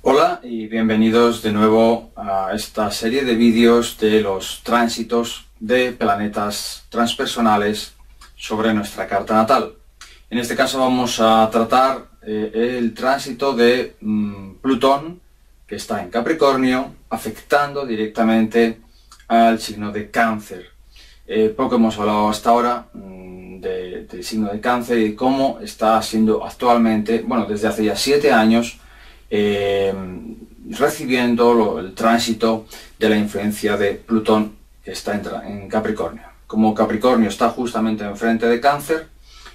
Hola y bienvenidos de nuevo a esta serie de vídeos de los tránsitos de planetas transpersonales sobre nuestra carta natal. En este caso vamos a tratar el tránsito de Plutón, que está en Capricornio, afectando directamente al signo de Cáncer. Poco hemos hablado hasta ahora del signo de Cáncer y cómo está siendo actualmente, bueno, desde hace ya 7 años, recibiendo el tránsito de la influencia de Plutón, que está en Capricornio. Como Capricornio está justamente enfrente de Cáncer,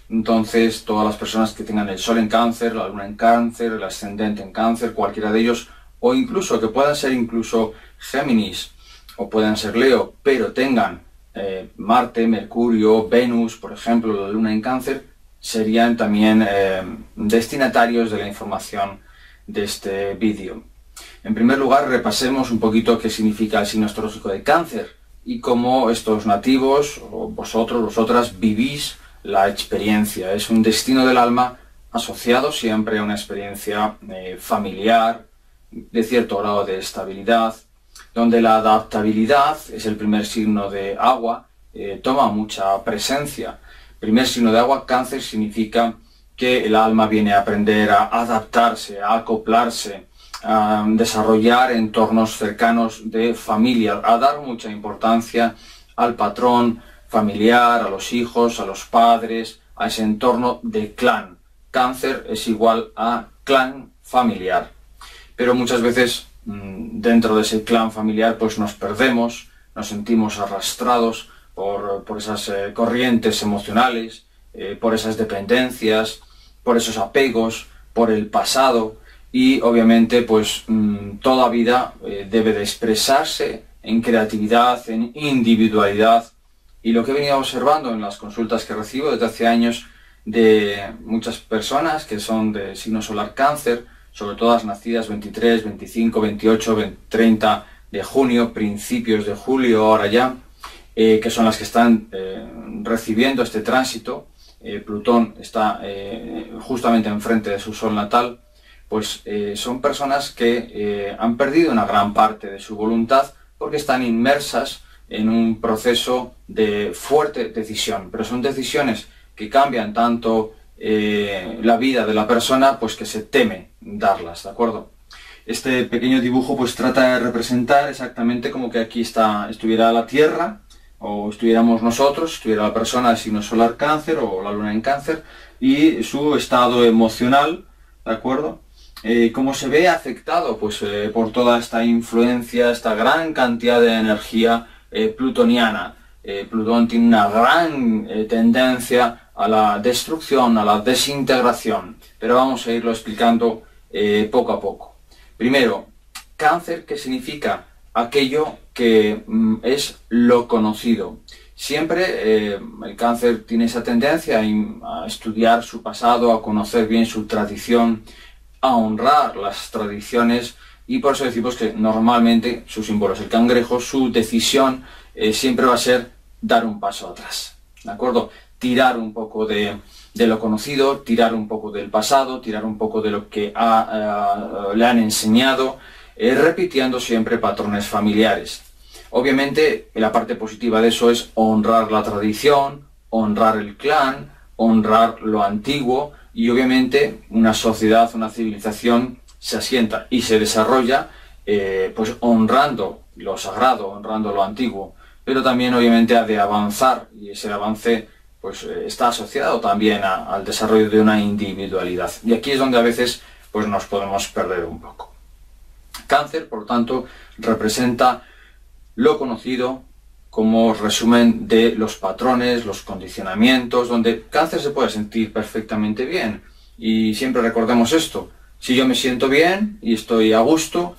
entonces todas las personas que tengan el Sol en Cáncer, la Luna en Cáncer, el ascendente en Cáncer, cualquiera de ellos, o incluso que puedan ser incluso Géminis o puedan ser Leo, pero tengan Marte, Mercurio, Venus, por ejemplo, la Luna en Cáncer, serían también destinatarios de la información de este vídeo. En primer lugar, repasemos un poquito qué significa el signo astrológico de Cáncer y cómo estos nativos, o vosotros, vosotras, vivís la experiencia. Es un destino del alma asociado siempre a una experiencia familiar, de cierto grado de estabilidad, donde la adaptabilidad es el primer signo de agua, toma mucha presencia. Primer signo de agua, Cáncer, significa que el alma viene a aprender a adaptarse, a acoplarse, a desarrollar entornos cercanos de familia, a dar mucha importancia al patrón familiar, a los hijos, a los padres, a ese entorno de clan. Cáncer es igual a clan familiar. Pero muchas veces dentro de ese clan familiar pues nos perdemos, nos sentimos arrastrados por esas corrientes emocionales, por esas dependencias, por esos apegos, por el pasado, y obviamente pues toda vida debe de expresarse en creatividad, en individualidad, y lo que he venido observando en las consultas que recibo desde hace años de muchas personas que son de signo solar Cáncer, sobre todo las nacidas 23, 25, 28, 30 de junio, principios de julio ahora ya, que son las que están recibiendo este tránsito. Plutón está justamente enfrente de su sol natal, pues son personas que han perdido una gran parte de su voluntad porque están inmersas en un proceso de fuerte decisión, pero son decisiones que cambian tanto la vida de la persona, pues que se teme darlas, ¿de acuerdo? Este pequeño dibujo pues trata de representar exactamente como que aquí estuviera la Tierra, o estuviéramos nosotros, estuviera la persona de signo solar Cáncer o la Luna en Cáncer, y su estado emocional, ¿de acuerdo? ¿Cómo se ve afectado? Pues por toda esta influencia, esta gran cantidad de energía plutoniana. Plutón tiene una gran tendencia a la destrucción, a la desintegración, pero vamos a irlo explicando poco a poco. Primero, Cáncer, ¿qué significa? Aquello que es lo conocido. Siempre el Cáncer tiene esa tendencia a estudiar su pasado, a conocer bien su tradición, a honrar las tradiciones, y por eso decimos que normalmente su símbolo es el cangrejo. Su decisión siempre va a ser dar un paso atrás, ¿de acuerdo? Tirar un poco de lo conocido, tirar un poco del pasado, tirar un poco de lo que le han enseñado, repitiendo siempre patrones familiares. Obviamente la parte positiva de eso es honrar la tradición, honrar el clan, honrar lo antiguo, y obviamente una sociedad, una civilización se asienta y se desarrolla pues honrando lo sagrado, honrando lo antiguo, pero también obviamente ha de avanzar, y ese avance pues está asociado también al desarrollo de una individualidad, y aquí es donde a veces pues nos podemos perder un poco. Cáncer, por tanto, representa lo conocido, como resumen de los patrones, los condicionamientos, donde cáncer se puede sentir perfectamente bien. Y siempre recordemos esto: si yo me siento bien y estoy a gusto,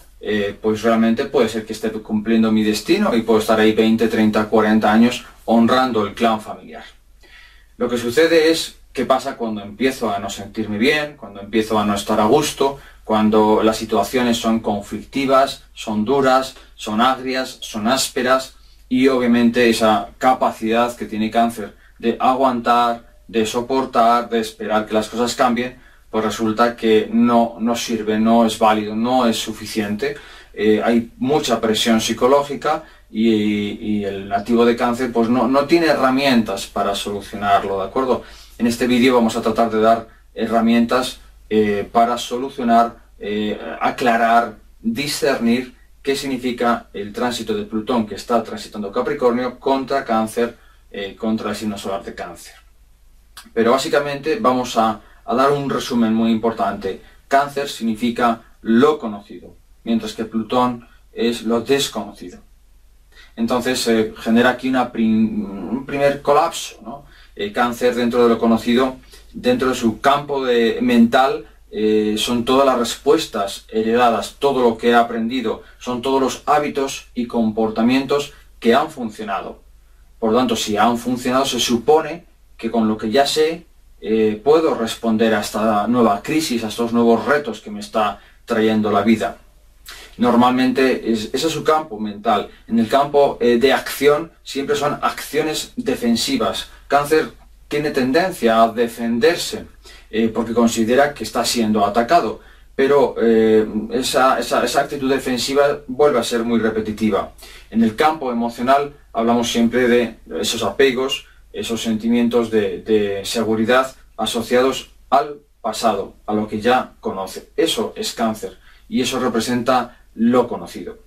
pues realmente puede ser que esté cumpliendo mi destino y puedo estar ahí 20, 30, 40 años honrando el clan familiar. Lo que sucede es, ¿qué pasa cuando empiezo a no sentirme bien, cuando empiezo a no estar a gusto, cuando las situaciones son conflictivas, son duras, son agrias, son ásperas? Y obviamente esa capacidad que tiene cáncer de aguantar, de soportar, de esperar que las cosas cambien, pues resulta que no sirve, no es válido, no es suficiente. Hay mucha presión psicológica y el nativo de cáncer pues no tiene herramientas para solucionarlo, ¿de acuerdo? En este vídeo vamos a tratar de dar herramientas para solucionar, aclarar, discernir qué significa el tránsito de Plutón que está transitando Capricornio contra Cáncer, contra el signo solar de Cáncer. Pero básicamente vamos a dar un resumen muy importante. Cáncer significa lo conocido, mientras que Plutón es lo desconocido. Entonces se genera aquí un primer colapso, ¿no? Cáncer, dentro de lo conocido, dentro de su campo mental, son todas las respuestas heredadas, todo lo que he aprendido, son todos los hábitos y comportamientos que han funcionado. Por lo tanto, si han funcionado, se supone que con lo que ya sé puedo responder a esta nueva crisis, a estos nuevos retos que me está trayendo la vida. Normalmente ese es su campo mental. En el campo de acción siempre son acciones defensivas. Cáncer tiene tendencia a defenderse porque considera que está siendo atacado, pero esa actitud defensiva vuelve a ser muy repetitiva. En el campo emocional hablamos siempre de esos apegos, esos sentimientos de seguridad asociados al pasado, a lo que ya conoce. Eso es cáncer y eso representa lo conocido.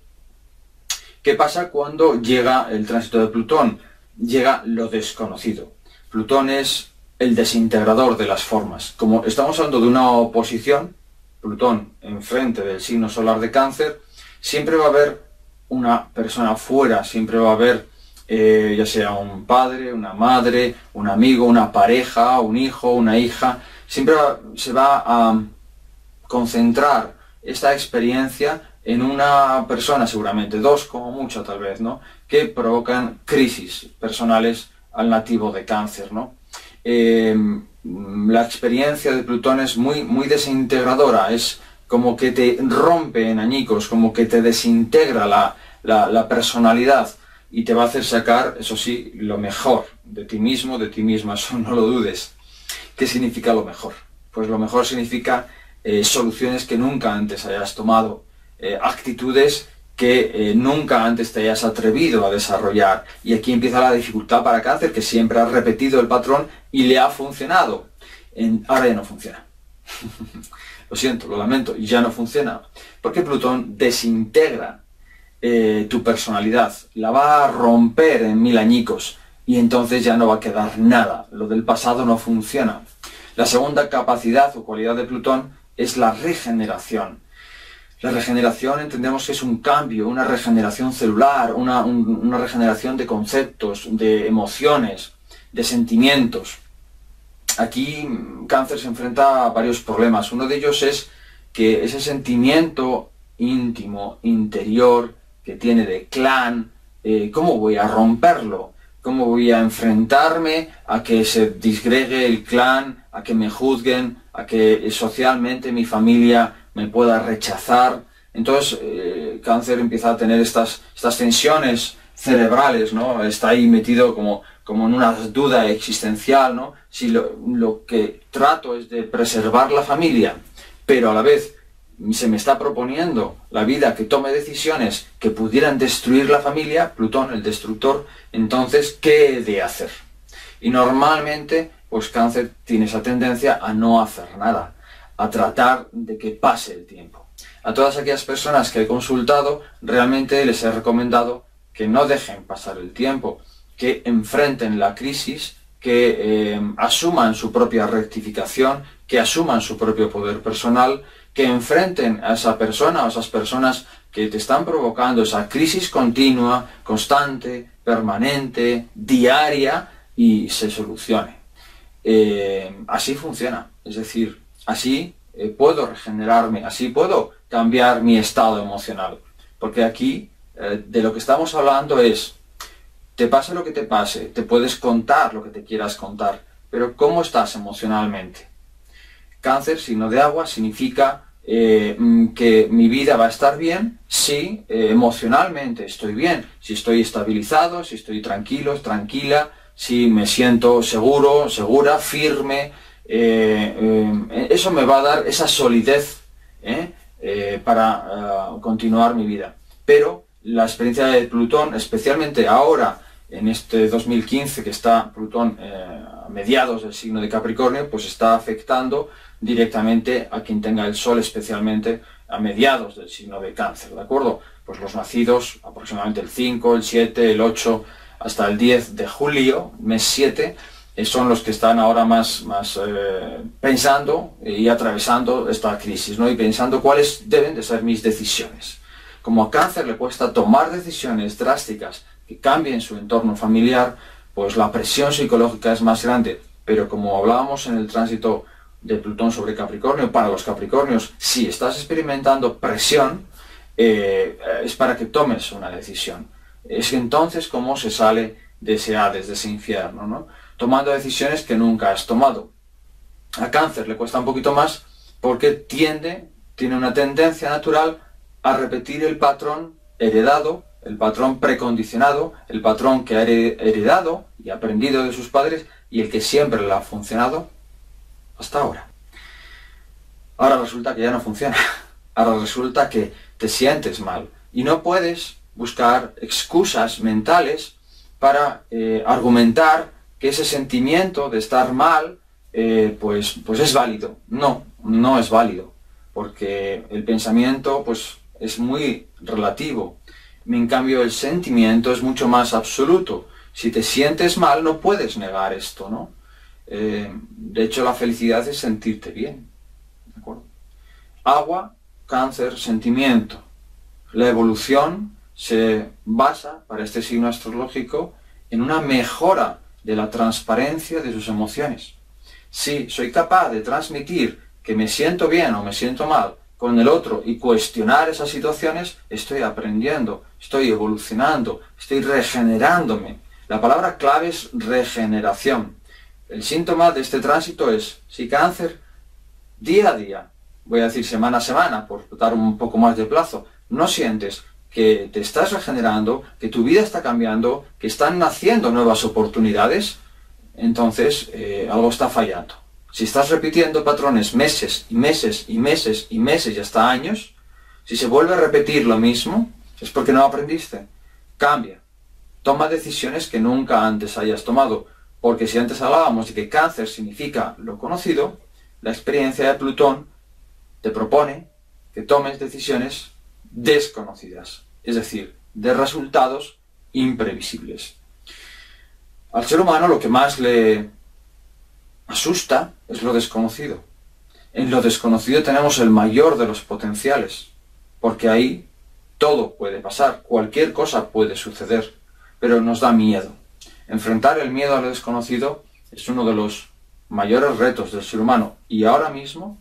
¿Qué pasa cuando llega el tránsito de Plutón? Llega lo desconocido. Plutón es el desintegrador de las formas. Como estamos hablando de una oposición, Plutón enfrente del signo solar de Cáncer, siempre va a haber una persona fuera, siempre va a haber ya sea un padre, una madre, un amigo, una pareja, un hijo, una hija. Siempre se va a concentrar esta experiencia en una persona, seguramente dos como mucho tal vez, ¿no? Que provocan crisis personales al nativo de Cáncer, ¿no? La experiencia de Plutón es muy desintegradora, es como que te rompe en añicos, como que te desintegra la personalidad y te va a hacer sacar, eso sí, lo mejor de ti mismo, de ti misma, eso no lo dudes. ¿Qué significa lo mejor? Pues lo mejor significa soluciones que nunca antes hayas tomado, actitudes que nunca antes te hayas atrevido a desarrollar. Y aquí empieza la dificultad para Cáncer, que siempre ha repetido el patrón y le ha funcionado. Ahora ya no funciona. Lo siento, lo lamento, ya no funciona. Porque Plutón desintegra tu personalidad, la va a romper en mil añicos y entonces ya no va a quedar nada. Lo del pasado no funciona. La segunda capacidad o cualidad de Plutón es la regeneración. La regeneración entendemos que es un cambio, una regeneración celular, una regeneración de conceptos, de emociones, de sentimientos. Aquí Cáncer se enfrenta a varios problemas. Uno de ellos es que ese sentimiento íntimo, interior, que tiene de clan, ¿cómo voy a romperlo? ¿Cómo voy a enfrentarme a que se disgregue el clan, a que me juzguen, a que socialmente mi familia me pueda rechazar? Entonces Cáncer empieza a tener estas tensiones cerebrales, ¿no? Está ahí metido como en una duda existencial, ¿no? Si lo que trato es de preservar la familia, pero a la vez se me está proponiendo la vida que tome decisiones que pudieran destruir la familia, Plutón, el destructor, entonces, ¿qué he de hacer? Y normalmente, pues Cáncer tiene esa tendencia a no hacer nada, a tratar de que pase el tiempo. A todas aquellas personas que he consultado, realmente les he recomendado que no dejen pasar el tiempo, que enfrenten la crisis, que asuman su propia rectificación, que asuman su propio poder personal, que enfrenten a esa persona o a esas personas que te están provocando esa crisis continua, constante, permanente, diaria y se solucione. Así funciona, es decir, así puedo regenerarme, así puedo cambiar mi estado emocional. Porque aquí de lo que estamos hablando es, te pase lo que te pase, te puedes contar lo que te quieras contar, pero ¿cómo estás emocionalmente? Cáncer, signo de agua, significa que mi vida va a estar bien si emocionalmente estoy bien, si estoy estabilizado, si estoy tranquilo, tranquila, si me siento seguro, segura, firme. Eso me va a dar esa solidez para continuar mi vida. Pero la experiencia de Plutón, especialmente ahora, en este 2015 que está Plutón a mediados del signo de Capricornio, pues está afectando directamente a quien tenga el Sol, especialmente a mediados del signo de Cáncer, ¿de acuerdo? Pues los nacidos aproximadamente el 5, el 7, el 8, hasta el 10 de julio, mes 7, son los que están ahora más pensando y atravesando esta crisis, ¿no? Y pensando cuáles deben de ser mis decisiones. Como a Cáncer le cuesta tomar decisiones drásticas que cambien su entorno familiar, pues la presión psicológica es más grande. Pero como hablábamos en el tránsito de Plutón sobre Capricornio, para los Capricornios, si estás experimentando presión, es para que tomes una decisión. Es entonces como se sale de ese Hades, de ese infierno, ¿no? Tomando decisiones que nunca has tomado. A Cáncer le cuesta un poquito más porque tiene una tendencia natural a repetir el patrón heredado, el patrón precondicionado, el patrón que ha heredado y aprendido de sus padres y el que siempre le ha funcionado hasta ahora. Ahora resulta que ya no funciona. Ahora resulta que te sientes mal y no puedes buscar excusas mentales para argumentar que ese sentimiento de estar mal pues es válido. No es válido, porque el pensamiento pues es muy relativo. En cambio el sentimiento es mucho más absoluto. Si te sientes mal no puedes negar esto, ¿no? De hecho la felicidad es sentirte bien, ¿de acuerdo? Agua, Cáncer, sentimiento. La evolución se basa, para este signo astrológico, en una mejora de la transparencia de sus emociones. Si soy capaz de transmitir que me siento bien o me siento mal con el otro y cuestionar esas situaciones, estoy aprendiendo, estoy evolucionando, estoy regenerándome. La palabra clave es regeneración. El síntoma de este tránsito es, si Cáncer, día a día, voy a decir semana a semana, por dar un poco más de plazo, no sientes que te estás regenerando, que tu vida está cambiando, que están naciendo nuevas oportunidades, entonces algo está fallando. Si estás repitiendo patrones meses y meses y meses y meses y hasta años, si se vuelve a repetir lo mismo, es porque no aprendiste. Cambia. Toma decisiones que nunca antes hayas tomado. Porque si antes hablábamos de que Cáncer significa lo conocido, la experiencia de Plutón te propone que tomes decisiones desconocidas, es decir, de resultados imprevisibles. Al ser humano lo que más le asusta es lo desconocido. En lo desconocido tenemos el mayor de los potenciales, porque ahí todo puede pasar, cualquier cosa puede suceder, pero nos da miedo. Enfrentar el miedo a lo desconocido es uno de los mayores retos del ser humano y ahora mismo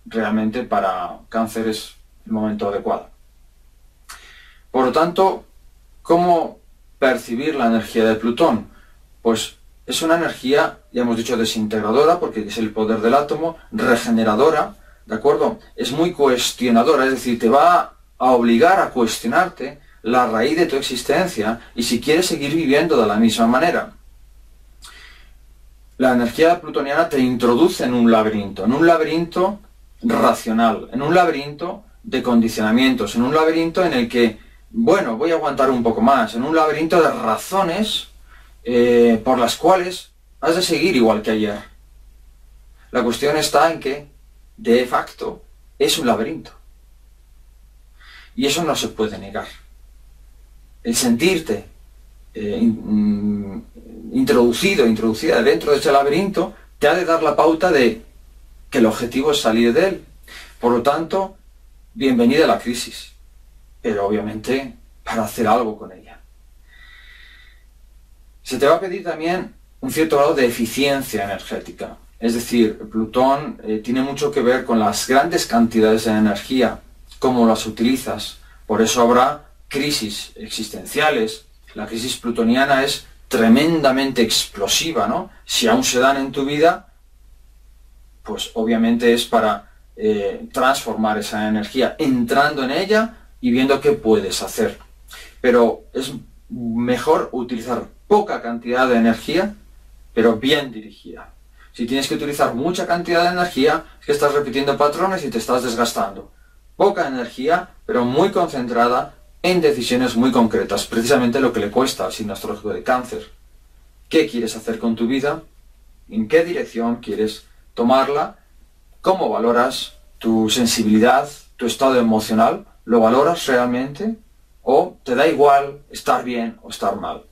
realmente para Cáncer es el momento adecuado. Por lo tanto, ¿cómo percibir la energía de Plutón? Pues es una energía, ya hemos dicho, desintegradora, porque es el poder del átomo, regeneradora, ¿de acuerdo? Es muy cuestionadora, es decir, te va a obligar a cuestionarte la raíz de tu existencia y si quieres seguir viviendo de la misma manera. La energía plutoniana te introduce en un laberinto racional, en un laberinto de condicionamientos, en un laberinto en el que, bueno, voy a aguantar un poco más, en un laberinto de razones por las cuales has de seguir igual que ayer. La cuestión está en que, de facto, es un laberinto. Y eso no se puede negar. El sentirte introducida dentro de ese laberinto, te ha de dar la pauta de que el objetivo es salir de él. Por lo tanto, bienvenida a la crisis, pero obviamente para hacer algo con ella. Se te va a pedir también un cierto grado de eficiencia energética. Es decir, Plutón tiene mucho que ver con las grandes cantidades de energía, cómo las utilizas. Por eso habrá crisis existenciales. La crisis plutoniana es tremendamente explosiva, ¿no? Si aún se dan en tu vida, pues obviamente es para transformar esa energía, entrando en ella y viendo qué puedes hacer. Pero es mejor utilizar poca cantidad de energía, pero bien dirigida. Si tienes que utilizar mucha cantidad de energía, es que estás repitiendo patrones y te estás desgastando. Poca energía, pero muy concentrada en decisiones muy concretas, precisamente lo que le cuesta al signo astrológico de Cáncer. ¿Qué quieres hacer con tu vida? ¿En qué dirección quieres tomarla? ¿Cómo valoras tu sensibilidad, tu estado emocional? ¿Lo valoras realmente? ¿O te da igual estar bien o estar mal?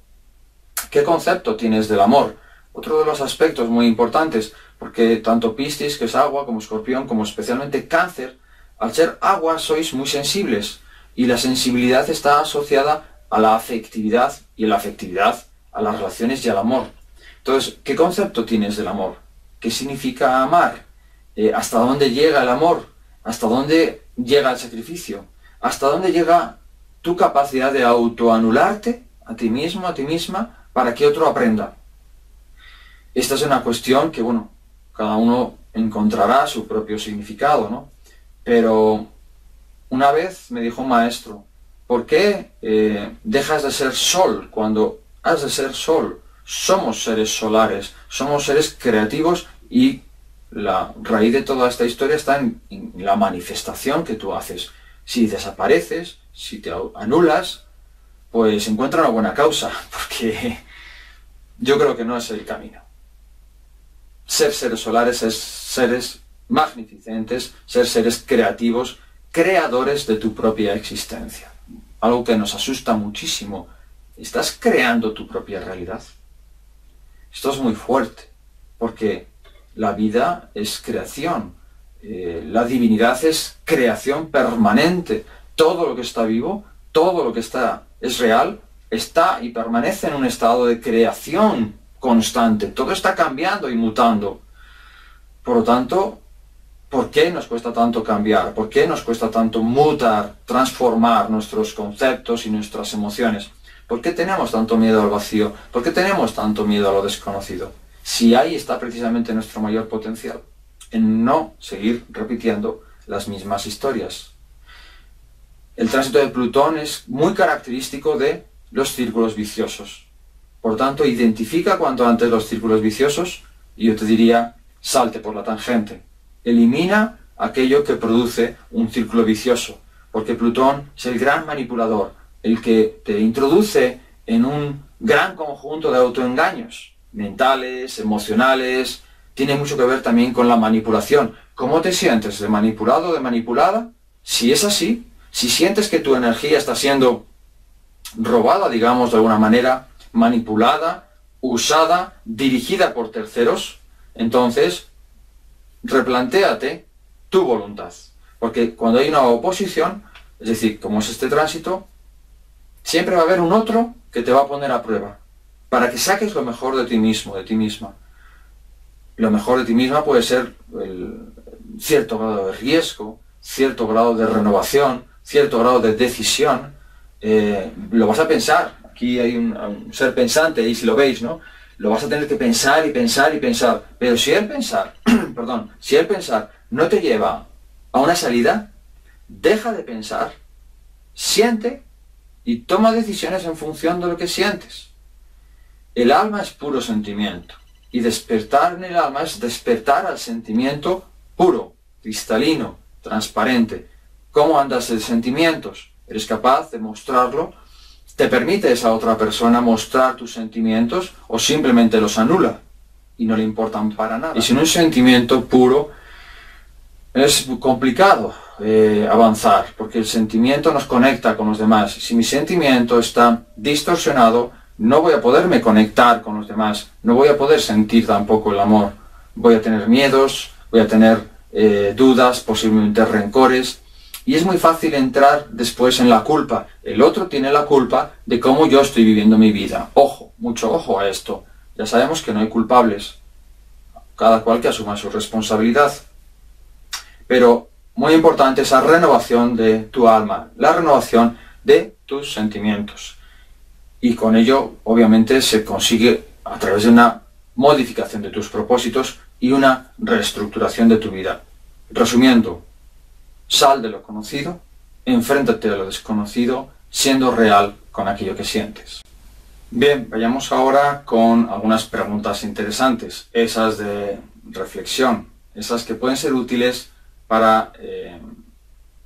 ¿Qué concepto tienes del amor? Otro de los aspectos muy importantes, porque tanto Piscis, que es agua, como Escorpión, como especialmente Cáncer, al ser agua sois muy sensibles, y la sensibilidad está asociada a la afectividad, y la afectividad a las relaciones y al amor. Entonces, ¿qué concepto tienes del amor? ¿Qué significa amar? ¿Hasta dónde llega el amor? ¿Hasta dónde llega el sacrificio? ¿Hasta dónde llega tu capacidad de autoanularte a ti mismo, a ti misma, para que otro aprenda? Esta es una cuestión que, bueno, cada uno encontrará su propio significado, ¿no? Pero una vez me dijo un maestro, ¿por qué dejas de ser sol cuando has de ser sol? Somos seres solares, somos seres creativos y la raíz de toda esta historia está en la manifestación que tú haces. Si desapareces, si te anulas, pues encuentra una buena causa, porque yo creo que no es el camino. Ser seres solares es seres magnificentes, ser seres creativos, creadores de tu propia existencia. Algo que nos asusta muchísimo. ¿Estás creando tu propia realidad? Esto es muy fuerte, porque la vida es creación. La divinidad es creación permanente. Todo lo que está vivo, todo lo que es real, está y permanece en un estado de creación constante. Todo está cambiando y mutando. Por lo tanto, ¿por qué nos cuesta tanto cambiar? ¿Por qué nos cuesta tanto mutar, transformar nuestros conceptos y nuestras emociones? ¿Por qué tenemos tanto miedo al vacío? ¿Por qué tenemos tanto miedo a lo desconocido? Si ahí está precisamente nuestro mayor potencial, en no seguir repitiendo las mismas historias. El tránsito de Plutón es muy característico de los círculos viciosos. Por tanto, identifica cuanto antes los círculos viciosos y yo te diría, salte por la tangente. Elimina aquello que produce un círculo vicioso, porque Plutón es el gran manipulador, el que te introduce en un gran conjunto de autoengaños mentales, emocionales. Tiene mucho que ver también con la manipulación. ¿Cómo te sientes? ¿De manipulado, de manipulada? Si es así, si sientes que tu energía está siendo robada, digamos, de alguna manera, manipulada, usada, dirigida por terceros, entonces replantéate tu voluntad. Porque cuando hay una oposición, es decir, como es este tránsito, siempre va a haber un otro que te va a poner a prueba, para que saques lo mejor de ti mismo, de ti misma. Lo mejor de ti misma puede ser cierto grado de riesgo, cierto grado de renovación, cierto grado de decisión. Lo vas a pensar. Aquí hay un ser pensante, y si lo veis, ¿no? Lo vas a tener que pensar y pensar y pensar. Pero si el pensar, perdón, si el pensar no te lleva a una salida, deja de pensar, siente y toma decisiones en función de lo que sientes. El alma es puro sentimiento. Y despertar en el alma es despertar al sentimiento puro, cristalino, transparente. ¿Cómo andas de sentimientos? ¿Eres capaz de mostrarlo? ¿Te permite esa otra persona mostrar tus sentimientos o simplemente los anula y no le importan para nada? Y sin un sentimiento puro es complicado avanzar, porque el sentimiento nos conecta con los demás. Si mi sentimiento está distorsionado, no voy a poderme conectar con los demás, no voy a poder sentir tampoco el amor. Voy a tener miedos, voy a tener dudas, posiblemente rencores. Y es muy fácil entrar después en la culpa. El otro tiene la culpa de cómo yo estoy viviendo mi vida. Ojo, mucho ojo a esto. Ya sabemos que no hay culpables. Cada cual que asuma su responsabilidad. Pero muy importante esa renovación de tu alma, la renovación de tus sentimientos. Y con ello, obviamente, se consigue a través de una modificación de tus propósitos y una reestructuración de tu vida. Resumiendo, sal de lo conocido, enfréntate a lo desconocido, siendo real con aquello que sientes. Bien, vayamos ahora con algunas preguntas interesantes, esas de reflexión, esas que pueden ser útiles para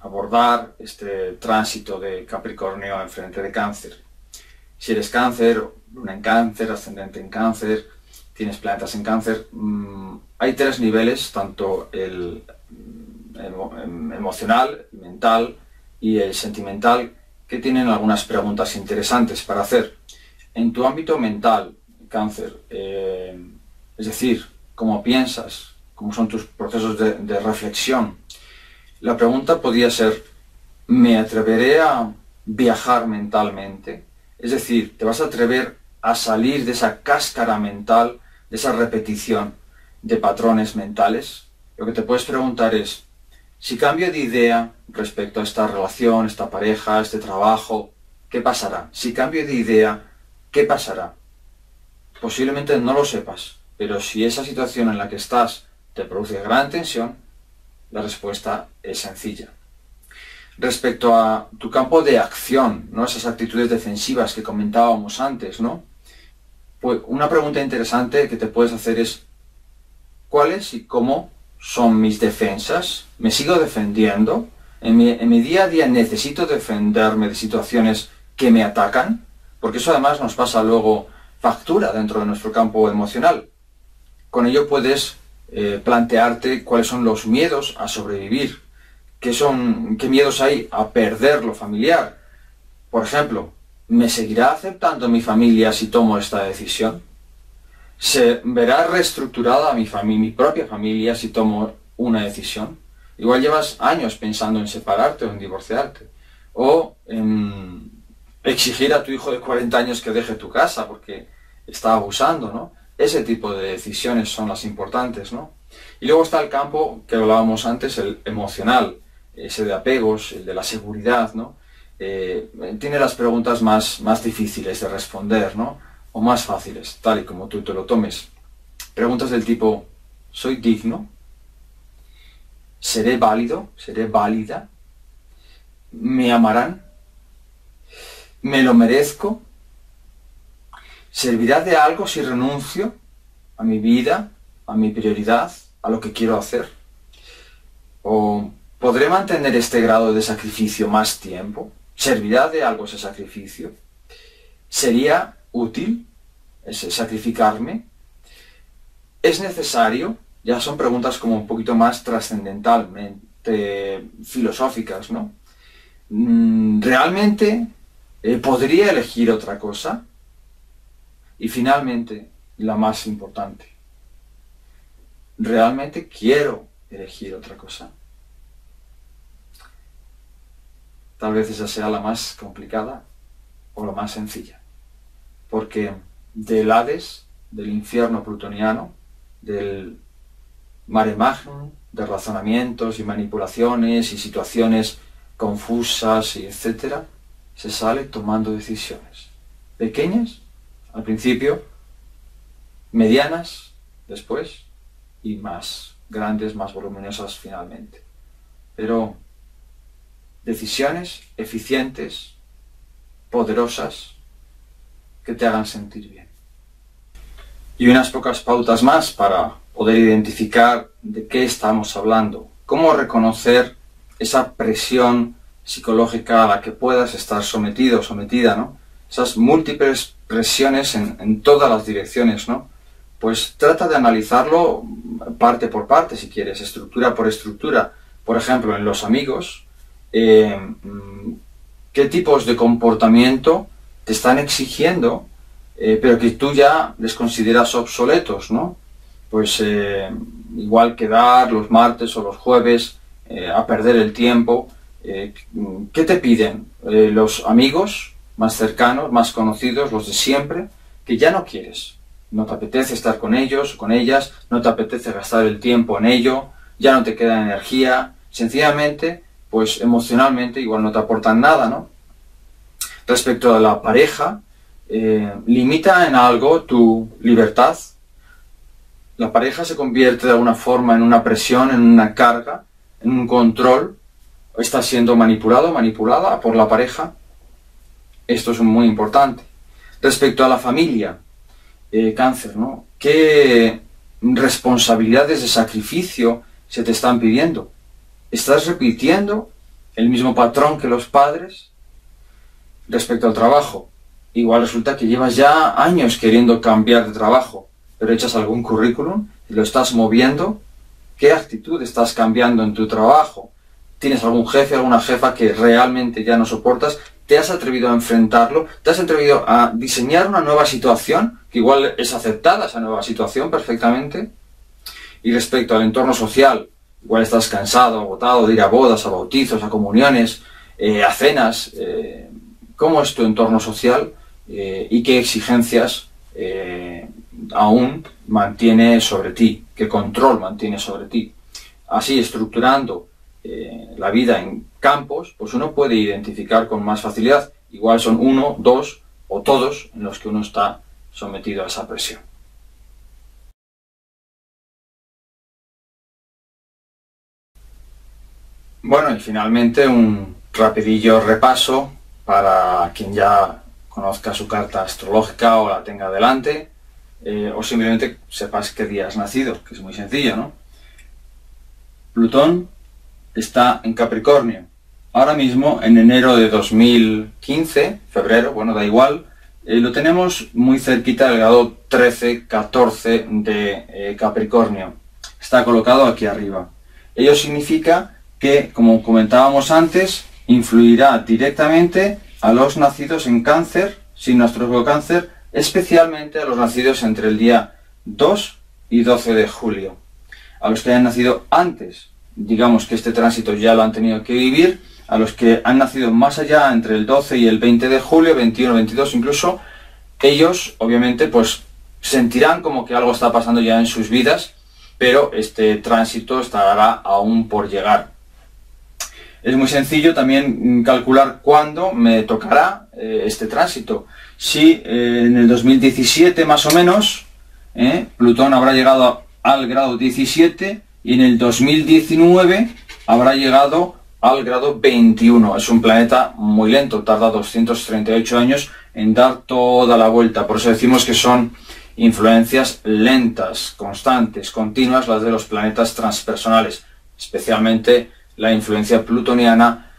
abordar este tránsito de Capricornio en frente de Cáncer. Si eres Cáncer, luna en Cáncer, ascendente en Cáncer, tienes planetas en Cáncer, hay tres niveles, tanto el emocional, el mental y el sentimental, que tienen algunas preguntas interesantes para hacer. En tu ámbito mental, Cáncer, es decir, cómo piensas, cómo son tus procesos de reflexión, la pregunta podría ser, ¿me atreveré a viajar mentalmente? Es decir, ¿te vas a atrever a salir de esa cáscara mental, de esa repetición de patrones mentales? Lo que te puedes preguntar es, si cambio de idea respecto a esta relación, esta pareja, este trabajo, ¿qué pasará? Si cambio de idea, ¿qué pasará? Posiblemente no lo sepas, pero si esa situación en la que estás te produce gran tensión, la respuesta es sencilla. Respecto a tu campo de acción, ¿no? Esas actitudes defensivas que comentábamos antes, ¿no? Pues una pregunta interesante que te puedes hacer es, ¿cuáles y cómo son mis defensas? ¿Me sigo defendiendo? ¿En mi día a día necesito defenderme de situaciones que me atacan? Porque eso además nos pasa luego factura dentro de nuestro campo emocional. Con ello puedes plantearte cuáles son los miedos a sobrevivir, qué miedos hay a perder lo familiar. Por ejemplo, ¿me seguirá aceptando mi familia si tomo esta decisión? ¿Se verá reestructurada mi propia familia si tomo una decisión? Igual llevas años pensando en separarte o en divorciarte, o en exigir a tu hijo de 40 años que deje tu casa porque está abusando, ¿no? Ese tipo de decisiones son las importantes, ¿no? Y luego está el campo que hablábamos antes, el emocional, ese de apegos, el de la seguridad, ¿no? Tiene las preguntas más difíciles de responder, ¿no? O más fáciles, tal y como tú te lo tomes. Preguntas del tipo, ¿soy digno? ¿Seré válido? ¿Seré válida? ¿Me amarán? ¿Me lo merezco? ¿Servirá de algo si renuncio a mi vida, a mi prioridad, a lo que quiero hacer? ¿O podré mantener este grado de sacrificio más tiempo? ¿Servirá de algo ese sacrificio? ¿Sería útil ese sacrificarme? ¿Es necesario? Ya son preguntas como un poquito más trascendentalmente filosóficas, ¿no? ¿Realmente podría elegir otra cosa? Y finalmente, la más importante, ¿realmente quiero elegir otra cosa? Tal vez esa sea la más complicada o la más sencilla. Porque del Hades, del infierno plutoniano, del mare magnum, de razonamientos y manipulaciones y situaciones confusas y etcétera, se sale tomando decisiones. Pequeñas, al principio, medianas, después, y más grandes, más voluminosas finalmente. Pero decisiones eficientes, poderosas, que te hagan sentir bien. Y unas pocas pautas más para poder identificar de qué estamos hablando. Cómo reconocer esa presión psicológica a la que puedas estar sometido o sometida, ¿no? Esas múltiples presiones en todas las direcciones, ¿no? Pues trata de analizarlo parte por parte, si quieres, estructura por estructura. Por ejemplo, en los amigos, ¿qué tipos de comportamiento te están exigiendo, pero que tú ya les consideras obsoletos, ¿no? Pues igual quedar los martes o los jueves a perder el tiempo ¿Qué te piden los amigos más cercanos, más conocidos, los de siempre, que ya no quieres? No te apetece estar con ellos, con ellas, no te apetece gastar el tiempo en ello, ya no te queda energía, sencillamente, pues emocionalmente igual no te aportan nada, ¿no? Respecto a la pareja, limita en algo tu libertad. La pareja se convierte de alguna forma en una presión, en una carga, en un control. Estás siendo manipulado, manipulada por la pareja. Esto es muy importante. Respecto a la familia, cáncer, ¿no? ¿Qué responsabilidades de sacrificio se te están pidiendo? ¿Estás repitiendo el mismo patrón que los padres? Respecto al trabajo, igual resulta que llevas ya años queriendo cambiar de trabajo, pero echas algún currículum y lo estás moviendo. ¿Qué actitud estás cambiando en tu trabajo? ¿Tienes algún jefe, alguna jefa que realmente ya no soportas? ¿Te has atrevido a enfrentarlo? ¿Te has atrevido a diseñar una nueva situación? Que igual es aceptada esa nueva situación perfectamente. Y respecto al entorno social, igual estás cansado, agotado de ir a bodas, a bautizos, a comuniones, a cenas. ¿Cómo es tu entorno social y qué exigencias aún mantiene sobre ti? ¿Qué control mantiene sobre ti? Así, estructurando la vida en campos, pues uno puede identificar con más facilidad. Igual son uno, dos o todos en los que uno está sometido a esa presión. Bueno, y finalmente un rapidillo repaso para quien ya conozca su carta astrológica o la tenga delante, o simplemente sepas qué día has nacido, que es muy sencillo, ¿no? Plutón está en Capricornio. Ahora mismo, en enero de 2015, febrero, bueno, da igual, lo tenemos muy cerquita del grado 13-14 de Capricornio. Está colocado aquí arriba. Ello significa que, como comentábamos antes, influirá directamente a los nacidos en Cáncer, signo astrológico Cáncer, especialmente a los nacidos entre el día 2 y 12 de julio. A los que hayan nacido antes, digamos que este tránsito ya lo han tenido que vivir. A los que han nacido más allá, entre el 12 y el 20 de julio, 21, 22 incluso, ellos obviamente pues sentirán como que algo está pasando ya en sus vidas, pero este tránsito estará aún por llegar. Es muy sencillo también calcular cuándo me tocará este tránsito. Si en el 2017 más o menos, Plutón habrá llegado al grado 17 y en el 2019 habrá llegado al grado 21. Es un planeta muy lento, tarda 238 años en dar toda la vuelta. Por eso decimos que son influencias lentas, constantes, continuas, las de los planetas transpersonales, especialmente la influencia plutoniana,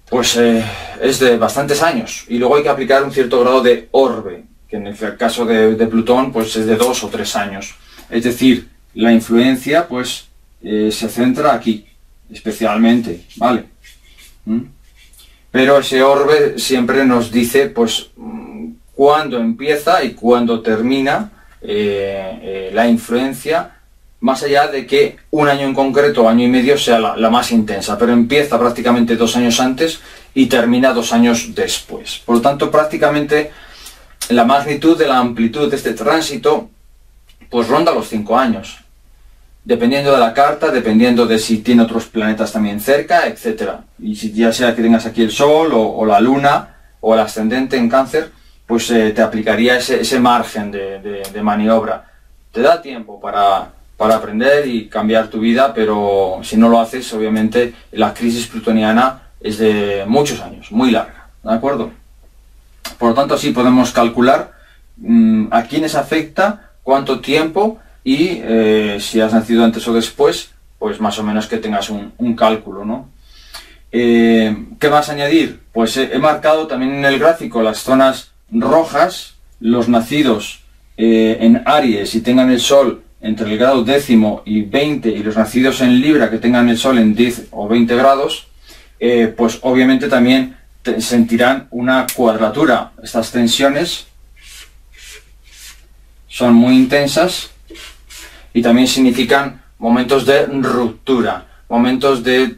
pues es de bastantes años. Y luego hay que aplicar un cierto grado de orbe, que en el caso de Plutón pues es de 2 o 3 años. Es decir, la influencia pues se centra aquí, especialmente, ¿vale? Pero ese orbe siempre nos dice pues cuándo empieza y cuándo termina la influencia, más allá de que un año en concreto, año y medio, sea la más intensa, pero empieza prácticamente 2 años antes y termina 2 años después. Por lo tanto, prácticamente la magnitud de la amplitud de este tránsito pues ronda los 5 años. Dependiendo de la carta, dependiendo de si tiene otros planetas también cerca, etc. Y si ya sea que tengas aquí el Sol o la Luna o el ascendente en Cáncer, pues te aplicaría ese margen de maniobra. Te da tiempo para aprender y cambiar tu vida, pero si no lo haces, obviamente la crisis plutoniana es de muchos años, muy larga, ¿de acuerdo? Por lo tanto, así podemos calcular a quiénes afecta, cuánto tiempo y si has nacido antes o después, pues más o menos que tengas un cálculo, ¿no? ¿Qué más añadir? Pues he marcado también en el gráfico las zonas rojas, los nacidos en Aries y tengan el Sol entre el grado 10º y 20 y los nacidos en Libra que tengan el Sol en 10 o 20 grados, pues obviamente también sentirán una cuadratura. Estas tensiones son muy intensas y también significan momentos de ruptura. momentos de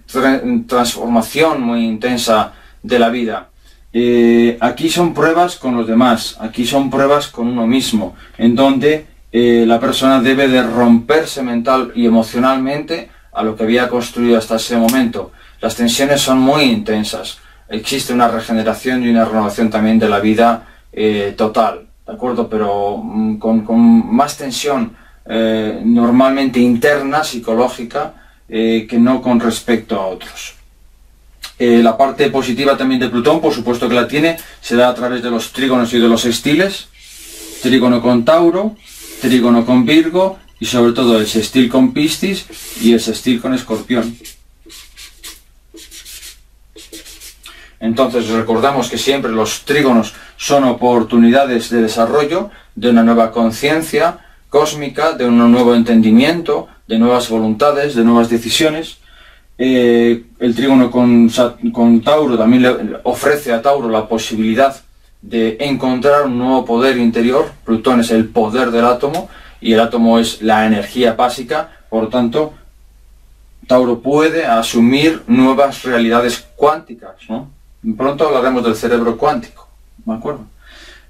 transformación muy intensa de la vida. Aquí son pruebas con los demás, aquí son pruebas con uno mismo, en donde la persona debe de romperse mental y emocionalmente a lo que había construido hasta ese momento. Las tensiones son muy intensas, existe una regeneración y una renovación también de la vida total, ¿de acuerdo? Pero con más tensión normalmente interna, psicológica, que no con respecto a otros. La parte positiva también de Plutón, por supuesto que la tiene, se da a través de los trígonos y de los sextiles, trígono con Tauro, trígono con Virgo y sobre todo el sextil con Piscis y el sextil con Escorpión. Entonces recordamos que siempre los trígonos son oportunidades de desarrollo, de una nueva conciencia cósmica, de un nuevo entendimiento, de nuevas voluntades, de nuevas decisiones. El trígono con Tauro también le ofrece a Tauro la posibilidad de encontrar un nuevo poder interior. Plutón es el poder del átomo y el átomo es la energía básica, por lo tanto Tauro puede asumir nuevas realidades cuánticas, ¿no? Pronto hablaremos del cerebro cuántico, ¿de acuerdo?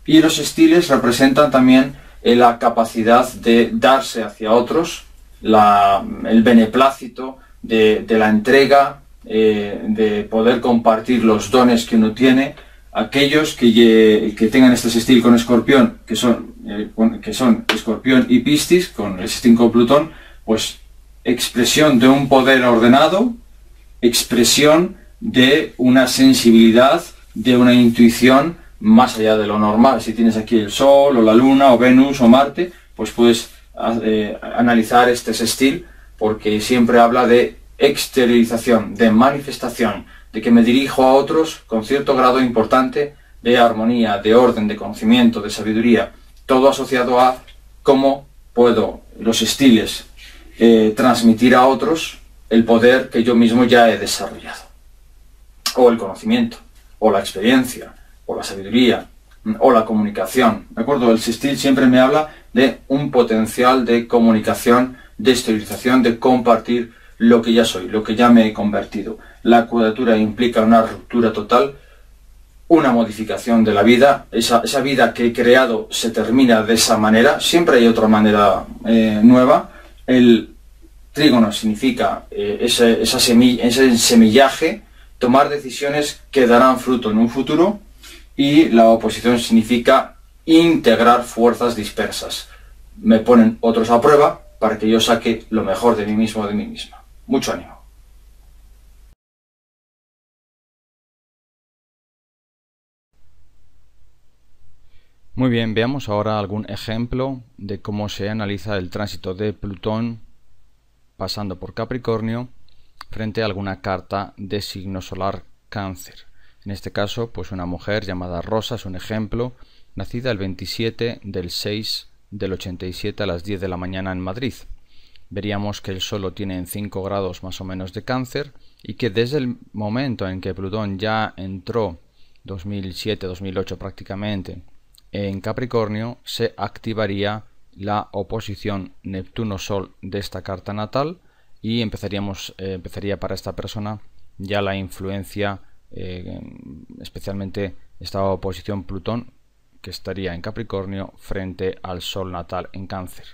Y los sextiles representan también la capacidad de darse hacia otros, el beneplácito de la entrega, de poder compartir los dones que uno tiene. Aquellos que tengan este sextil con Escorpión, que son Escorpión y Piscis, con el sextil con Plutón, pues expresión de un poder ordenado, expresión de una sensibilidad, de una intuición más allá de lo normal. Si tienes aquí el Sol, o la Luna, o Venus, o Marte, pues puedes analizar este sextil, porque siempre habla de exteriorización, de manifestación, de que me dirijo a otros con cierto grado importante de armonía, de orden, de conocimiento, de sabiduría, todo asociado a cómo puedo los sextiles transmitir a otros el poder que yo mismo ya he desarrollado, o el conocimiento, o la experiencia, o la sabiduría, o la comunicación, ¿de acuerdo? El sextil siempre me habla de un potencial de comunicación, de exteriorización, de compartir lo que ya soy, lo que ya me he convertido. La cuadratura implica una ruptura total, una modificación de la vida. Esa vida que he creado se termina de esa manera, siempre hay otra manera nueva. El trígono significa ese semillaje, tomar decisiones que darán fruto en un futuro, y la oposición significa integrar fuerzas dispersas. Me ponen otros a prueba para que yo saque lo mejor de mí mismo o de mí misma. Mucho ánimo. Muy bien, veamos ahora algún ejemplo de cómo se analiza el tránsito de Plutón pasando por Capricornio frente a alguna carta de signo solar Cáncer. En este caso, pues una mujer llamada Rosa es un ejemplo, nacida el 27 del 6 del 87 a las 10 de la mañana en Madrid. Veríamos que el Sol lo tiene en 5 grados más o menos de Cáncer y que desde el momento en que Plutón ya entró 2007-2008 prácticamente en Capricornio, se activaría la oposición Neptuno-Sol de esta carta natal y empezaría para esta persona ya la influencia, especialmente esta oposición Plutón, que estaría en Capricornio frente al Sol natal en Cáncer.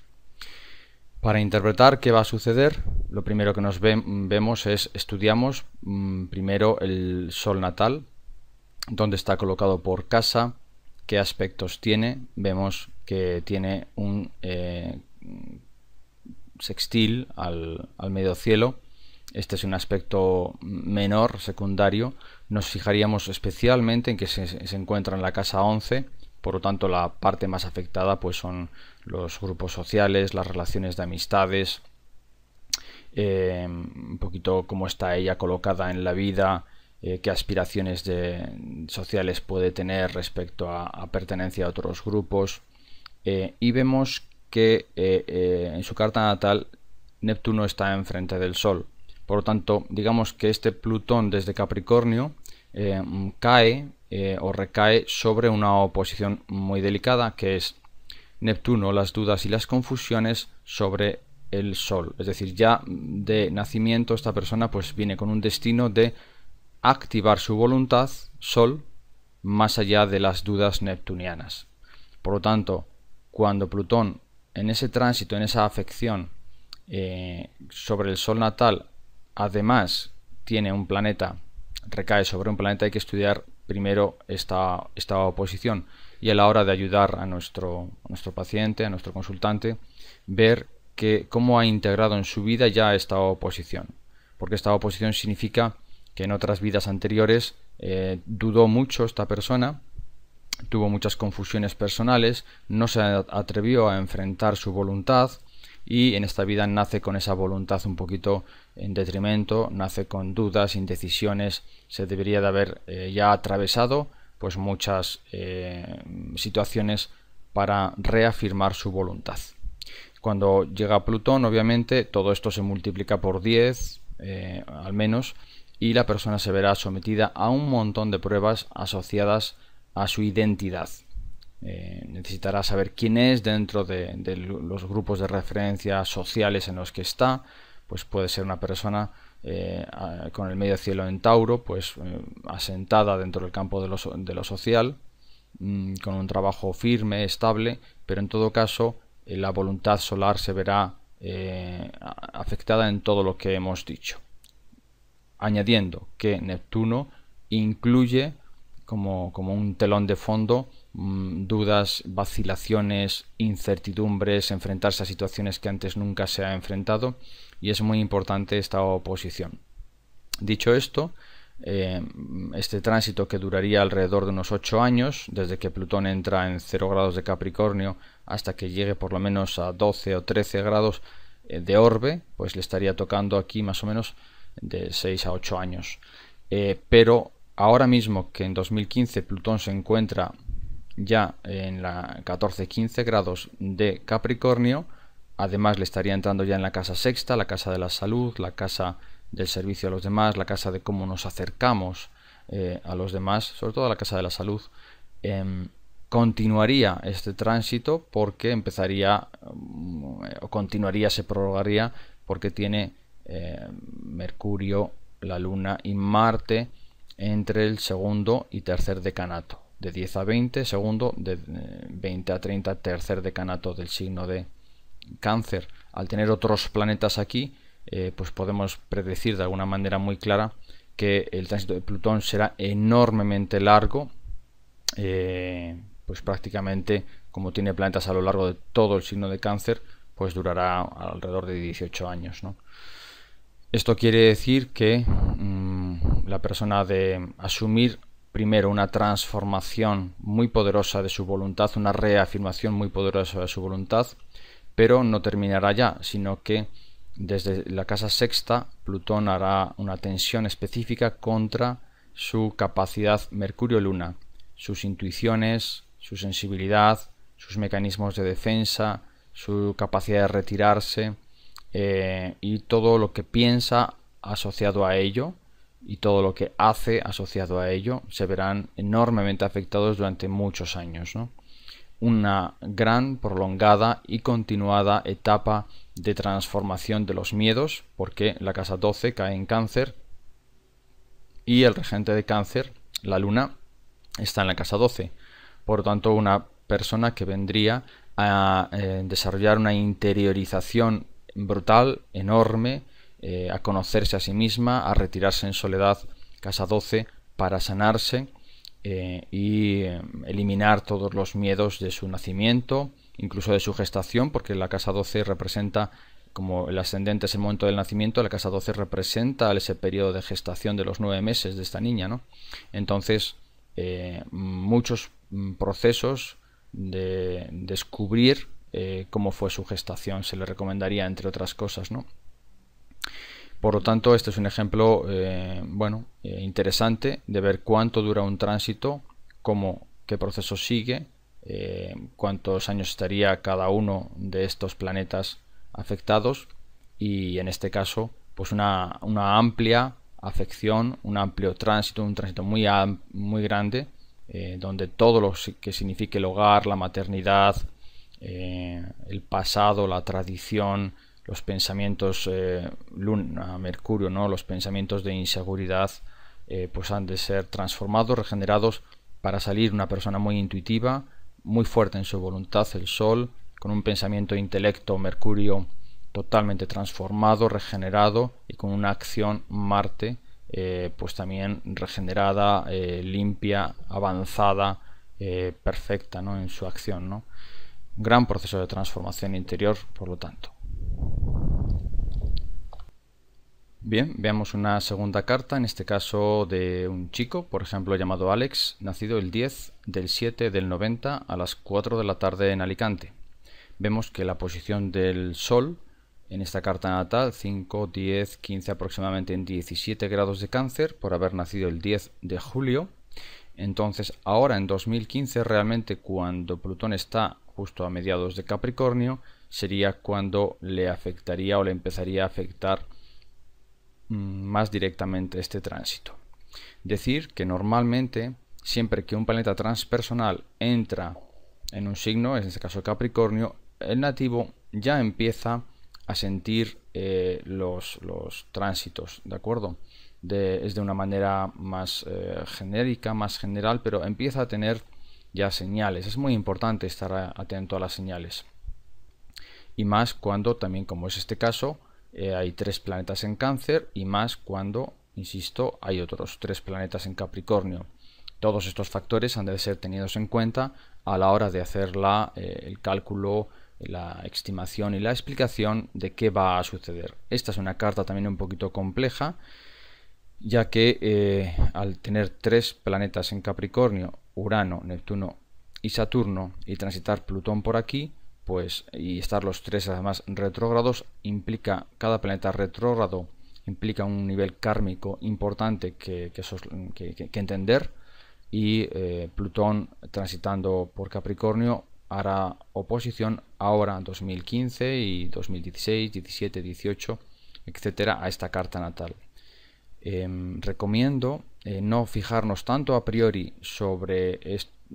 Para interpretar qué va a suceder, lo primero que nos vemos es, estudiamos primero el Sol natal, dónde está colocado por casa, qué aspectos tiene. Vemos que tiene un sextil al medio cielo. Este es un aspecto menor, secundario. Nos fijaríamos especialmente en que se encuentra en la casa 11, por lo tanto la parte más afectada pues son los grupos sociales, las relaciones de amistades, un poquito cómo está ella colocada en la vida, qué aspiraciones sociales puede tener respecto a pertenencia a otros grupos, y vemos que en su carta natal Neptuno está enfrente del Sol. Por lo tanto, digamos que este Plutón desde Capricornio cae o recae sobre una oposición muy delicada, que es Neptuno, las dudas y las confusiones, sobre el Sol. Es decir, ya de nacimiento esta persona pues viene con un destino de activar su voluntad Sol más allá de las dudas neptunianas. Por lo tanto, cuando Plutón en ese tránsito, en esa afección sobre el Sol natal, además tiene un planeta, recae sobre un planeta, hay que estudiar primero esta oposición y a la hora de ayudar a nuestro paciente, a nuestro consultante, ver cómo ha integrado en su vida ya esta oposición, porque esta oposición significa que en otras vidas anteriores dudó mucho esta persona, tuvo muchas confusiones personales, no se atrevió a enfrentar su voluntad y en esta vida nace con esa voluntad un poquito en detrimento, nace con dudas, indecisiones, se debería de haber ya atravesado pues muchas situaciones para reafirmar su voluntad. Cuando llega Plutón, obviamente, todo esto se multiplica por 10 al menos, y la persona se verá sometida a un montón de pruebas asociadas a su identidad. Necesitará saber quién es dentro de los grupos de referencia sociales en los que está. Pues puede ser una persona con el medio cielo en Tauro, pues asentada dentro del campo de lo social, con un trabajo firme, estable, pero en todo caso la voluntad solar se verá afectada en todo lo que hemos dicho. Añadiendo que Neptuno incluye como un telón de fondo dudas, vacilaciones, incertidumbres, enfrentarse a situaciones que antes nunca se ha enfrentado, y es muy importante esta oposición. Dicho esto, este tránsito, que duraría alrededor de unos 8 años, desde que Plutón entra en 0 grados de Capricornio hasta que llegue por lo menos a 12 o 13 grados de orbe, pues le estaría tocando aquí más o menos de 6 a 8 años. Pero ahora mismo, que en 2015 Plutón se encuentra ya en la 14-15 grados de Capricornio, además le estaría entrando ya en la casa sexta, la casa de la salud, la casa del servicio a los demás, la casa de cómo nos acercamos a los demás, sobre todo la casa de la salud. Continuaría este tránsito porque empezaría o continuaría, se prolongaría, porque tiene Mercurio, la Luna y Marte entre el segundo y tercer decanato, de 10 a 20 segundo, de 20 a 30 tercer decanato del signo de Cáncer. Al tener otros planetas aquí, pues podemos predecir de alguna manera muy clara que el tránsito de Plutón será enormemente largo, pues prácticamente, como tiene planetas a lo largo de todo el signo de Cáncer, pues durará alrededor de 18 años, ¿no? Esto quiere decir que la persona de asumir primero una transformación muy poderosa de su voluntad, una reafirmación muy poderosa de su voluntad, pero no terminará ya, sino que desde la casa sexta Plutón hará una tensión específica contra su capacidad Mercurio-Luna, sus intuiciones, su sensibilidad, sus mecanismos de defensa, su capacidad de retirarse, y todo lo que piensa asociado a ello y todo lo que hace asociado a ello se verán enormemente afectados durante muchos años, ¿no? Una gran, prolongada y continuada etapa de transformación de los miedos, porque la casa 12 cae en Cáncer y el regente de Cáncer, la Luna, está en la casa 12. Por lo tanto, una persona que vendría a desarrollar una interiorización brutal, enorme, a conocerse a sí misma, a retirarse en soledad, casa 12, para sanarse y eliminar todos los miedos de su nacimiento, incluso de su gestación, porque la casa 12 representa, como el ascendente es el momento del nacimiento, la casa 12 representa ese periodo de gestación de los 9 meses de esta niña, ¿no? Entonces, muchos procesos de descubrir cómo fue su gestación se le recomendaría, entre otras cosas, ¿no? Por lo tanto, este es un ejemplo interesante de ver cuánto dura un tránsito, qué proceso sigue, cuántos años estaría cada uno de estos planetas afectados, y en este caso pues una amplia afección, un amplio tránsito, un tránsito muy grande, donde todo lo que signifique el hogar, la maternidad, el pasado, la tradición, los pensamientos Luna, Mercurio, ¿no? Los pensamientos de inseguridad pues han de ser transformados, regenerados, para salir una persona muy intuitiva, muy fuerte en su voluntad, el Sol, con un pensamiento e intelecto, Mercurio, totalmente transformado, regenerado, y con una acción, Marte, pues también regenerada, limpia, avanzada, perfecta, ¿no? En su acción, ¿no? Un gran proceso de transformación interior, por lo tanto. Bien, veamos una segunda carta, en este caso de un chico, por ejemplo, llamado Alex, nacido el 10 del 7 del 90 a las 4 de la tarde en Alicante. Vemos que la posición del Sol en esta carta natal, 5, 10, 15, aproximadamente en 17 grados de Cáncer, por haber nacido el 10 de julio. Entonces, ahora en 2015, realmente cuando Plutón está justo a mediados de Capricornio, sería cuando le afectaría o le empezaría a afectar más directamente este tránsito. Decir que normalmente, siempre que un planeta transpersonal entra en un signo, en este caso Capricornio, el nativo ya empieza a sentir los tránsitos, ¿de acuerdo? Es de una manera más genérica, más general, pero empieza a tener ya señales. Es muy importante estar atento a las señales. Y más cuando también, como es este caso, hay 3 planetas en Cáncer, y más cuando, insisto, hay otros 3 planetas en Capricornio. Todos estos factores han de ser tenidos en cuenta a la hora de hacer el cálculo, la estimación y la explicación de qué va a suceder. Esta es una carta también un poquito compleja, ya que al tener 3 planetas en Capricornio, Urano, Neptuno y Saturno, y transitar Plutón por aquí, pues, y estar los 3 además retrógrados, cada planeta retrógrado implica un nivel kármico importante que entender, y Plutón transitando por Capricornio hará oposición ahora en 2015 y 2016, 17, 18, etcétera, a esta carta natal. Recomiendo no fijarnos tanto a priori sobre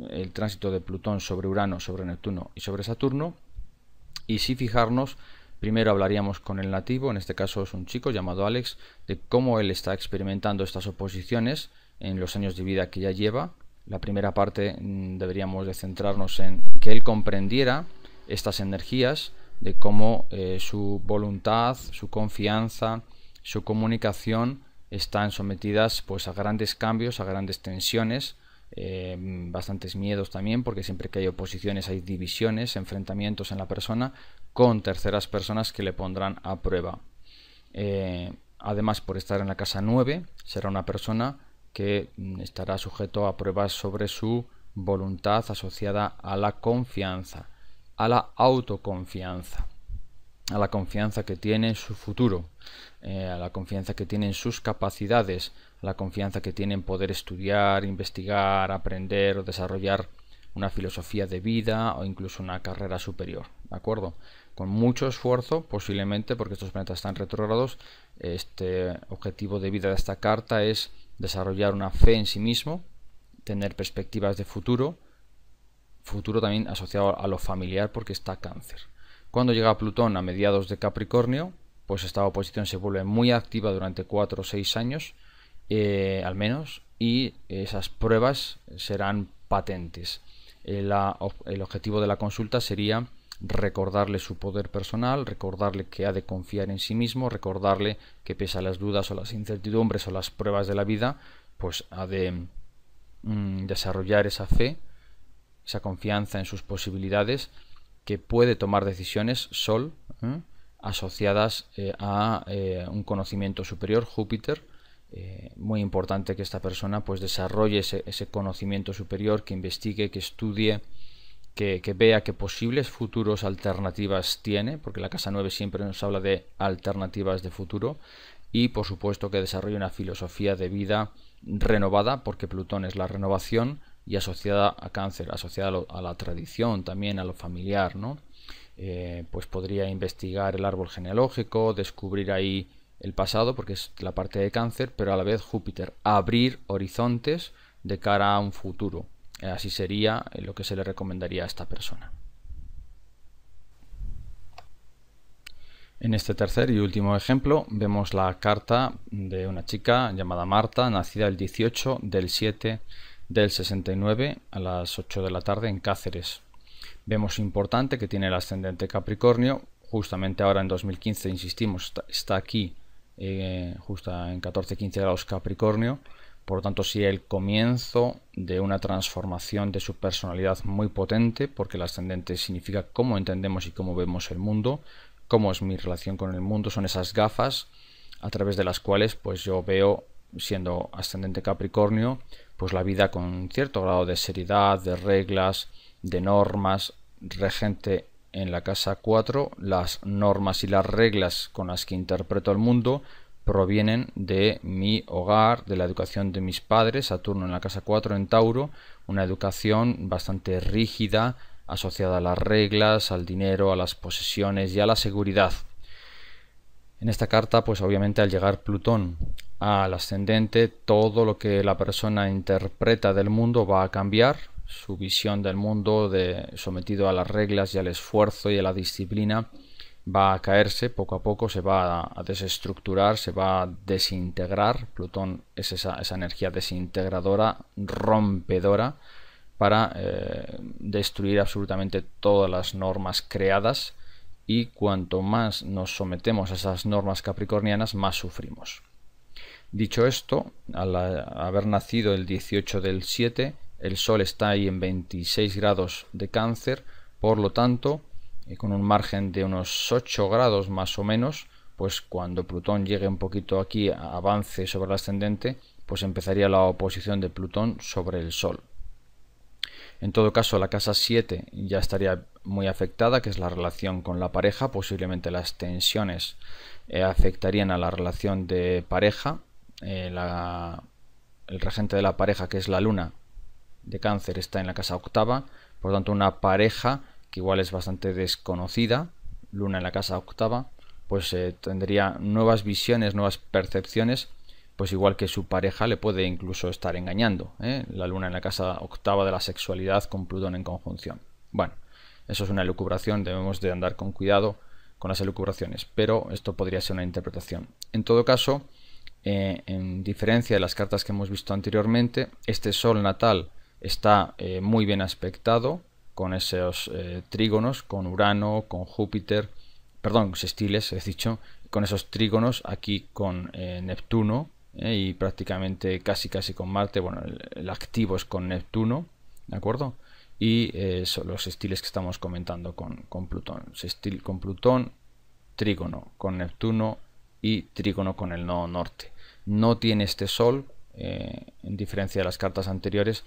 el tránsito de Plutón sobre Urano, sobre Neptuno y sobre Saturno, y sí fijarnos, primero hablaríamos con el nativo, en este caso es un chico llamado Alex, de cómo él está experimentando estas oposiciones en los años de vida que ya lleva. La primera parte deberíamos de centrarnos en que él comprendiera estas energías, de cómo su voluntad, su confianza, su comunicación están sometidas pues a grandes cambios, a grandes tensiones, bastantes miedos también, porque siempre que hay oposiciones hay divisiones, enfrentamientos en la persona con terceras personas que le pondrán a prueba. Además, por estar en la casa 9, será una persona que estará sujeto a pruebas sobre su voluntad asociada a la confianza, a la autoconfianza, a la confianza que tiene en su futuro, a la confianza que tiene en sus capacidades, a la confianza que tiene en poder estudiar, investigar, aprender o desarrollar una filosofía de vida o incluso una carrera superior, ¿de acuerdo? Con mucho esfuerzo, posiblemente, porque estos planetas están retrógrados, este objetivo de vida de esta carta es desarrollar una fe en sí mismo, tener perspectivas de futuro también asociado a lo familiar, porque está Cáncer. Cuando llega Plutón a mediados de Capricornio, pues esta oposición se vuelve muy activa durante 4 o 6 años, al menos, y esas pruebas serán patentes. El objetivo de la consulta sería recordarle su poder personal, recordarle que ha de confiar en sí mismo, recordarle que pese a las dudas o las incertidumbres o las pruebas de la vida, pues ha de desarrollar esa fe, esa confianza en sus posibilidades, que puede tomar decisiones, Sol, asociadas a un conocimiento superior, Júpiter. Muy importante que esta persona pues desarrolle ese conocimiento superior, que investigue, que estudie, que vea qué posibles futuros alternativas tiene, porque la casa 9 siempre nos habla de alternativas de futuro, y por supuesto que desarrolle una filosofía de vida renovada, porque Plutón es la renovación, y asociada a Cáncer, asociada a la tradición, también a lo familiar, ¿no? Pues podría investigar el árbol genealógico, descubrir ahí el pasado, porque es la parte de Cáncer, pero a la vez Júpiter, abrir horizontes de cara a un futuro. Así sería lo que se le recomendaría a esta persona. En este tercer y último ejemplo vemos la carta de una chica llamada Marta, nacida el 18 del 7 del 69 a las 8 de la tarde en Cáceres. Vemos importante que tiene el ascendente Capricornio, justamente ahora en 2015, insistimos, está aquí justo en 14-15 grados Capricornio. Por lo tanto, sí, el comienzo de una transformación de su personalidad muy potente, porque el ascendente significa cómo entendemos y cómo vemos el mundo, cómo es mi relación con el mundo, son esas gafas a través de las cuales pues yo veo, siendo ascendente Capricornio, pues la vida con un cierto grado de seriedad, de reglas, de normas, regente en la casa 4, las normas y las reglas con las que interpreto el mundo provienen de mi hogar, de la educación de mis padres, Saturno en la casa 4 en Tauro, una educación bastante rígida, asociada a las reglas, al dinero, a las posesiones y a la seguridad. En esta carta, pues obviamente al llegar Plutón al ascendente, todo lo que la persona interpreta del mundo va a cambiar, su visión del mundo sometido a las reglas y al esfuerzo y a la disciplina va a caerse poco a poco, se va a desestructurar, se va a desintegrar. Plutón es esa energía desintegradora, rompedora, para destruir absolutamente todas las normas creadas, y cuanto más nos sometemos a esas normas capricornianas, más sufrimos. Dicho esto, al haber nacido el 18 del 7, el Sol está ahí en 26 grados de Cáncer, por lo tanto, con un margen de unos 8 grados más o menos, pues cuando Plutón llegue un poquito aquí, avance sobre el ascendente, pues empezaría la oposición de Plutón sobre el Sol. En todo caso, la casa 7 ya estaría muy afectada, que es la relación con la pareja. Posiblemente las tensiones afectarían a la relación de pareja. El regente de la pareja, que es la luna de Cáncer, está en la casa 8, por lo tanto una pareja que igual es bastante desconocida, luna en la casa 8, pues tendría nuevas visiones, nuevas percepciones, pues igual que su pareja le puede incluso estar engañando, la luna en la casa 8 de la sexualidad con Plutón en conjunción. Bueno, eso es una elucubración, debemos de andar con cuidado con las elucubraciones, pero esto podría ser una interpretación. En todo caso, en diferencia de las cartas que hemos visto anteriormente, este Sol natal está muy bien aspectado, con esos trígonos, con Urano, con Júpiter, perdón, sextiles, he dicho, con esos trígonos, aquí con Neptuno, y prácticamente casi con Marte. Bueno, el activo es con Neptuno, ¿de acuerdo? Y son los sextiles que estamos comentando con Plutón. Sextil con Plutón, trígono con Neptuno y trígono con el nodo norte. No tiene este Sol, en diferencia de las cartas anteriores,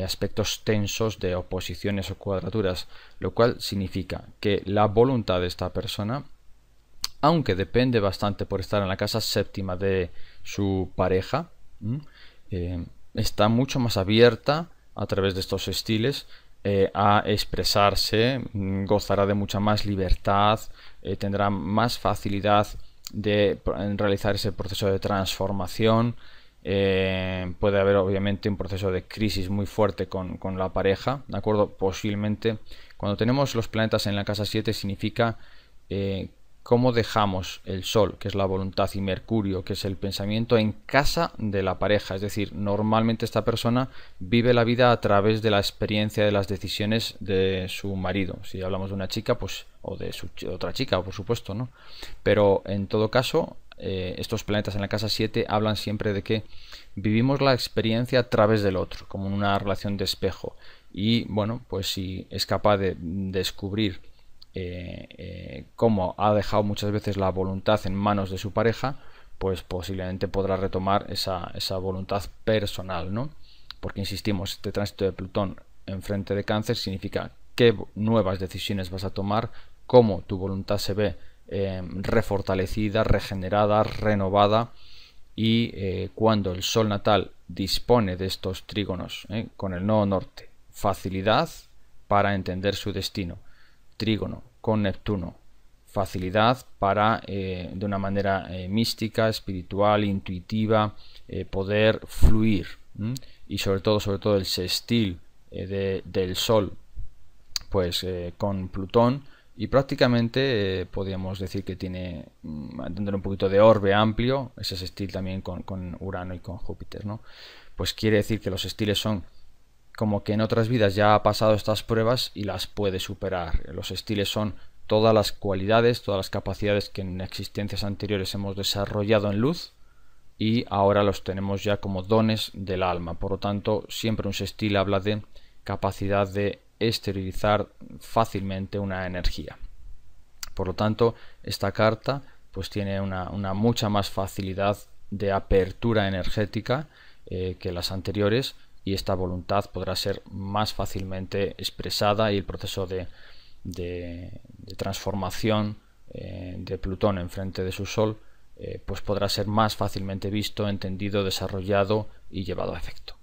aspectos tensos de oposiciones o cuadraturas, lo cual significa que la voluntad de esta persona, aunque depende bastante por estar en la casa 7 de su pareja, está mucho más abierta a través de estos estiles a expresarse, gozará de mucha más libertad, tendrá más facilidad de realizar ese proceso de transformación. Puede haber obviamente un proceso de crisis muy fuerte con la pareja, ¿de acuerdo? Posiblemente cuando tenemos los planetas en la casa 7 significa cómo dejamos el Sol, que es la voluntad, y Mercurio, que es el pensamiento, en casa de la pareja. Es decir, normalmente esta persona vive la vida a través de la experiencia de las decisiones de su marido. Si hablamos de una chica, pues, o de otra chica, por supuesto, ¿no? Pero en todo caso, estos planetas en la casa 7 hablan siempre de que vivimos la experiencia a través del otro, como una relación de espejo. Y bueno, pues si es capaz de descubrir cómo ha dejado muchas veces la voluntad en manos de su pareja, pues posiblemente podrá retomar esa voluntad personal, ¿no? Porque insistimos, este tránsito de Plutón en frente de Cáncer significa qué nuevas decisiones vas a tomar, cómo tu voluntad se ve refortalecida, regenerada, renovada, y cuando el Sol natal dispone de estos trígonos con el nodo norte, facilidad para entender su destino. Trígono con Neptuno, facilidad para de una manera mística, espiritual, intuitiva, poder fluir, y sobre todo el sextil del Sol pues con Plutón y prácticamente podríamos decir que tiene, a entender un poquito de orbe amplio, ese sextil también con Urano y con Júpiter, ¿no? Pues quiere decir que los sextiles son como que en otras vidas ya ha pasado estas pruebas y las puede superar. Los sextiles son todas las cualidades, todas las capacidades que en existencias anteriores hemos desarrollado en luz y ahora los tenemos ya como dones del alma. Por lo tanto, siempre un sextil habla de capacidad de exteriorizar fácilmente una energía. Por lo tanto, esta carta pues tiene una mucha más facilidad de apertura energética que las anteriores, y esta voluntad podrá ser más fácilmente expresada y el proceso de transformación de Plutón en frente de su Sol pues podrá ser más fácilmente visto, entendido, desarrollado y llevado a efecto.